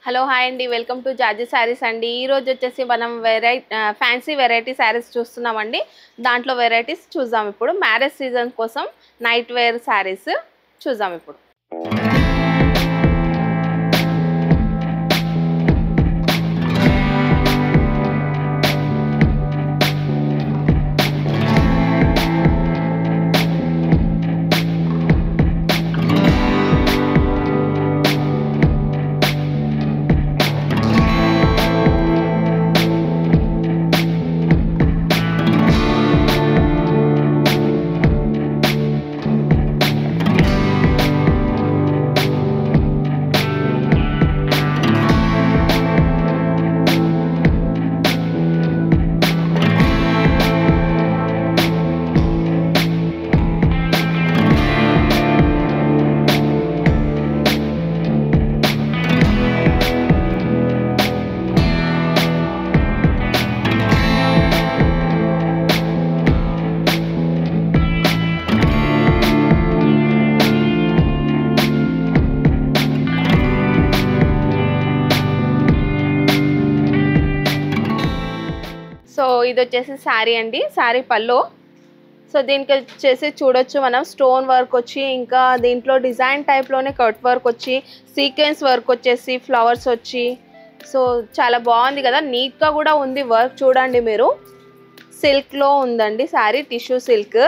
Hello hi అండి, welcome to georgette saris అండి. ఈ రోజు వచ్చేసి మనం ఫ్యాన్సీ వెరైటీ శారీస్ చూస్తున్నామండి. దాంట్లో వెరైటీస్ చూద్దాం. ఇప్పుడు మ్యారేజ్ సీజన్ కోసం నైట్ వేర్ శారీస్ చూద్దాం ఇప్పుడు. సో ఇది వచ్చేసి శారీ అండి, శారీ పల్లో. సో దీనికి వచ్చేసి చూడొచ్చు మనం స్టోన్ వర్క్ వచ్చి, ఇంకా దీంట్లో డిజైన్ టైప్లోనే కట్ వర్క్ వచ్చి, సీక్వెన్స్ వర్క్ వచ్చేసి ఫ్లవర్స్ వచ్చి, సో చాలా బాగుంది కదా, నీట్గా కూడా ఉంది వర్క్. చూడండి మీరు, సిల్క్లో ఉందండి శారీ, టిష్యూ సిల్క్.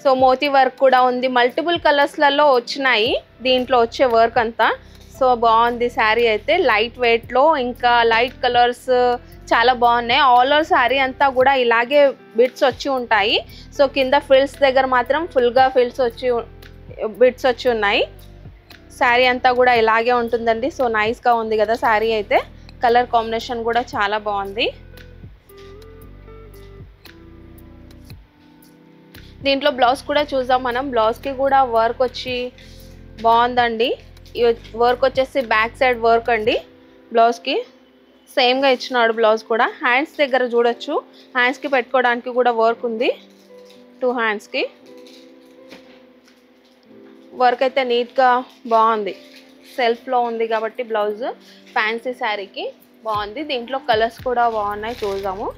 సో మోతీ వర్క్ కూడా ఉంది, మల్టిపుల్ కలర్స్లలో వచ్చినాయి దీంట్లో వచ్చే వర్క్ అంతా. సో బాగుంది శారీ అయితే, లైట్ వెయిట్లో, ఇంకా లైట్ కలర్స్ చాలా బాగున్నాయి. ఆల్ ఓవర్ శారీ అంతా కూడా ఇలాగే బిట్స్ వచ్చి ఉంటాయి. సో కింద ఫ్రిల్స్ దగ్గర మాత్రం ఫుల్గా బిట్స్ వచ్చి ఉన్నాయి. శారీ అంతా కూడా ఇలాగే ఉంటుందండి. సో నైస్గా ఉంది కదా శారీ అయితే, కలర్ కాంబినేషన్ కూడా చాలా బాగుంది. దీంట్లో బ్లౌజ్ కూడా చూద్దాం మనం. బ్లౌజ్కి కూడా వర్క్ వచ్చి బాగుందండి. ఈ వర్క్ వచ్చేసి బ్యాక్ సైడ్ వర్క్ అండి. బ్లౌజ్కి సేమ్గా ఇచ్చినాడు బ్లౌజ్ కూడా. హ్యాండ్స్ దగ్గర చూడొచ్చు, హ్యాండ్స్కి పెట్టుకోవడానికి కూడా వర్క్ ఉంది. 2 హ్యాండ్స్కి వర్క్ అయితే నీట్గా బాగుంది. సెల్ఫ్లో ఉంది కాబట్టి బ్లౌజ్ ఫ్యాన్సీ శారీకి బాగుంది. దీంట్లో కలర్స్ కూడా బాగున్నాయి, చూద్దాము.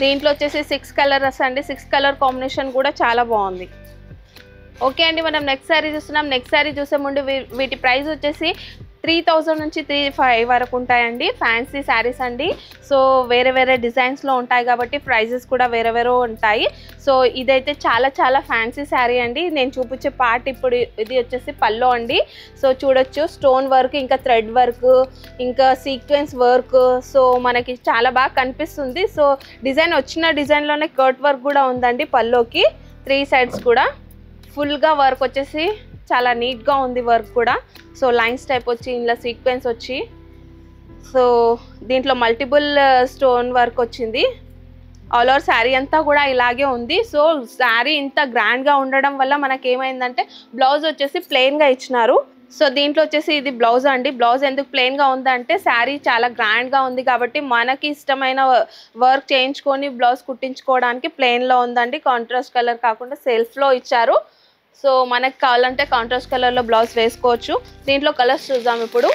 దీంట్లో వచ్చేసి 6 కలర్స్ అండి. 6 కలర్ కాంబినేషన్ కూడా చాలా బాగుంది. ఓకే అండి, మనం నెక్స్ట్ శారీ చూస్తున్నాం. నెక్స్ట్ శారీ చూసే ముందు వీటి ప్రైస్ వచ్చేసి 3000 నుంచి 3500 వరకు ఉంటాయండి. ఫ్యాన్సీ శారీస్ అండి. సో వేరే వేరే డిజైన్స్లో ఉంటాయి కాబట్టి ప్రైజెస్ కూడా వేరే వేరే ఉంటాయి. సో ఇదైతే చాలా చాలా ఫ్యాన్సీ శారీ అండి. నేను చూపించే పార్ట్ ఇప్పుడు ఇది వచ్చేసి పల్లో అండి. సో చూడొచ్చు, స్టోన్ వర్క్, ఇంకా థ్రెడ్ వర్క్, ఇంకా సీక్వెన్స్ వర్క్. సో మనకి చాలా బాగా కనిపిస్తుంది. సో డిజైన్ వచ్చిన డిజైన్లోనే కట్ వర్క్ కూడా ఉందండి పల్లోకి. 3 సైడ్స్ కూడా ఫుల్గా వర్క్ వచ్చేసి చాలా నీట్గా ఉంది వర్క్ కూడా. సో లైన్స్ టైప్ వచ్చి, ఇందులో సీక్వెన్స్ వచ్చి, సో దీంట్లో మల్టిపుల్ స్టోన్ వర్క్ వచ్చింది. ఆల్ ఓవర్ శారీ అంతా కూడా ఇలాగే ఉంది. సో శారీ ఇంత గ్రాండ్గా ఉండడం వల్ల మనకి ఏమైందంటే బ్లౌజ్ వచ్చేసి ప్లెయిన్గా ఇచ్చినారు. సో దీంట్లో వచ్చేసి ఇది బ్లౌజ్ అండి. బ్లౌజ్ ఎందుకు ప్లెయిన్గా ఉందంటే శారీ చాలా గ్రాండ్గా ఉంది కాబట్టి మనకి ఇష్టమైన వర్క్ చేయించుకొని బ్లౌజ్ కుట్టించుకోవడానికి ప్లెయిన్లో ఉందండి. కాంట్రాస్ట్ కలర్ కాకుండా సెల్ఫ్లో ఇచ్చారు. సో మనకు కావాలంటే కాంట్రాస్ట్ కలర్లో బ్లౌజ్ వేసుకోవచ్చు. దీంట్లో కలర్స్ చూద్దాం ఇప్పుడు.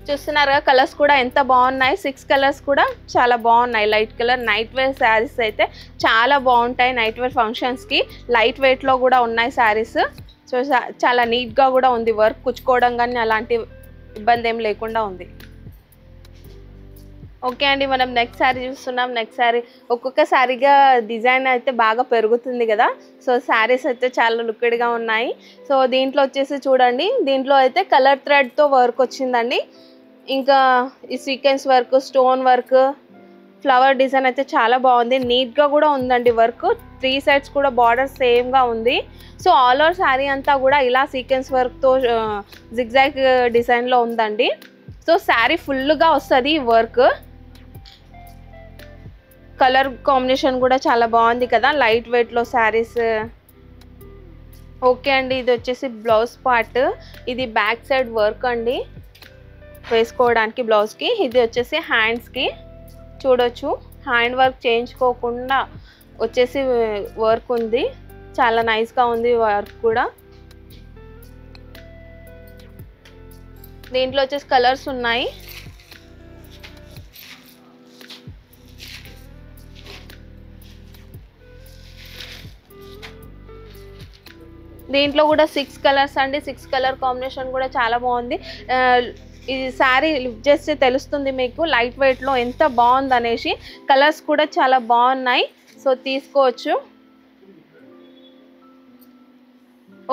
చూస్తున్నారుగా కలర్స్ కూడా ఎంత బాగున్నాయి. 6 కలర్స్ కూడా చాలా బాగున్నాయి. Light colour night wear saris అయితే చాలా బాగుంటాయి. నైట్ వేర్ ఫంక్షన్స్కి లైట్ వెయిట్లో కూడా ఉన్నాయి శారీస్. సో చాలా నీట్గా కూడా ఉంది వర్క్. కుచ్చుకోవడం కానీ అలాంటి ఇబ్బంది ఏం లేకుండా ఉంది. ఓకే అండి, మనం నెక్స్ట్ శారీ చూస్తున్నాం. నెక్స్ట్ శారీ ఒక్కొక్క శారీగా డిజైన్ అయితే బాగా పెరుగుతుంది కదా. సో శారీస్ అయితే చాలా లుక్డ్గా ఉన్నాయి. సో దీంట్లో వచ్చేసి చూడండి, దీంట్లో అయితే కలర్ థ్రెడ్తో వర్క్ వచ్చిందండి. ఇంకా ఈ sequence work, stone work, flower design అయితే చాలా బాగుంది. నీట్గా కూడా ఉందండి వర్క్. 3 సైడ్స్ కూడా బార్డర్ సేమ్గా ఉంది. సో ఆల్ ఓవర్ శారీ అంతా కూడా ఇలా సీక్వెన్స్ వర్క్తో జిగ్జాగ్ డిజైన్లో ఉందండి. సో శారీ ఫుల్గా వస్తుంది ఈ వర్క్. కలర్ కాంబినేషన్ కూడా చాలా బాగుంది కదా, లైట్ వెయిట్లో శారీస్. ఓకే అండి, ఇది వచ్చేసి బ్లౌజ్ పార్ట్. ఇది బ్యాక్ సైడ్ వర్క్ అండి. వేసుకోవడానికి బ్లౌజ్కి. ఇది వచ్చేసి హ్యాండ్స్కి చూడొచ్చు, హ్యాండ్ వర్క్ చేయించుకోకుండా వచ్చేసి వర్క్ ఉంది, చాలా నైస్గా ఉంది వర్క్ కూడా. దీంట్లో వచ్చేసి కలర్స్ ఉన్నాయి. దీంట్లో కూడా 6 కలర్స్ అండి. 6 కలర్ కాంబినేషన్ కూడా చాలా బాగుంది. ఈ శారీ లిఫ్ట్ చేస్తే తెలుస్తుంది మీకు లైట్ వెయిట్లో ఎంత బాగుంది అనేసి. కలర్స్ కూడా చాలా బాగున్నాయి, సో తీసుకోవచ్చు.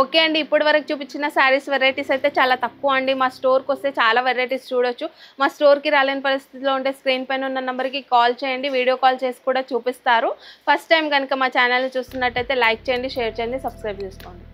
ఓకే అండి, ఇప్పటి వరకు చూపించిన శారీస్ వెరైటీస్ అయితే చాలా తక్కువ అండి. మా స్టోర్కి వస్తే చాలా వెరైటీస్ చూడొచ్చు. మా స్టోర్కి రాలేని పరిస్థితిలో ఉంటే స్క్రీన్ పైన ఉన్న నెంబర్కి కాల్ చేయండి, వీడియో కాల్ చేసి కూడా చూపిస్తారు. ఫస్ట్ టైం కనుక మా ఛానల్ని చూస్తున్నట్టయితే లైక్ చేయండి, షేర్ చేయండి, సబ్స్క్రైబ్ చేసుకోండి.